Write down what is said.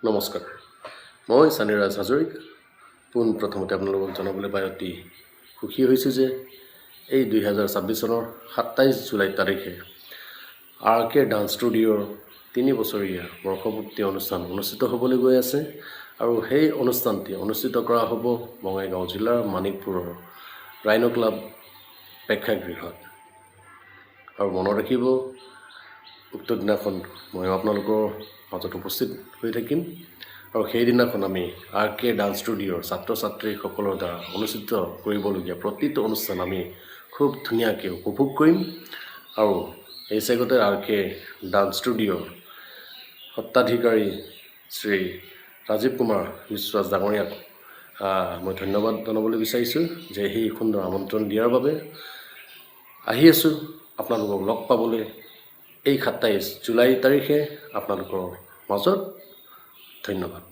নমস্কাৰ, মই চানিৰাজ হাজৰিকা পোনপ্ৰথমতে আপোনালোকক জনাবলৈ পাই অতি সুখী হৈছোঁ যে এই 2026 চনৰ 27 জুলাই তাৰিখে RK ডান্স ষ্টুডিঅ'ৰ 3 বছৰীয়া বৰ্ষপূৰ্তি অনুষ্ঠান অনুষ্ঠিত হ'বলৈ গৈ আছে আৰু সেই অনুষ্ঠানটি অনুষ্ঠিত কৰা হ'ব বঙাইগাঁও জিলাৰ মানিকপুৰৰ ৰাইনো ক্লাব প্ৰেক্ষাগৃহত। আৰু মনত ৰাখিব, উক্ত দিনাখন মই আপোনালোকৰ মাজত উপস্থিত হৈ থাকিম আৰু সেইদিনাখন আমি RK ডান্স ষ্টুডিঅ'ৰ ছাত্ৰ ছাত্ৰীসকলৰ দ্বাৰা অনুষ্ঠিত কৰিবলগীয়া প্ৰতিটো অনুষ্ঠান আমি খুব ধুনীয়াকৈ উপভোগ কৰিম। আৰু এই চেগতে RK ডান্স ষ্টুডিঅ'ৰ সত্তাধিকাৰী শ্ৰী ৰাজীৱ কুমাৰ বিশ্বাস ডাঙৰীয়াক মই ধন্যবাদ জনাবলৈ বিচাৰিছোঁ যে সেই সুন্দৰ আমন্ত্ৰণ দিয়াৰ বাবে। আহি আছোঁ আপোনালোকক লগ পাবলৈ এই 27 জুলাই তাৰিখে আপোনালোকৰ মাজত। ধন্যবাদ।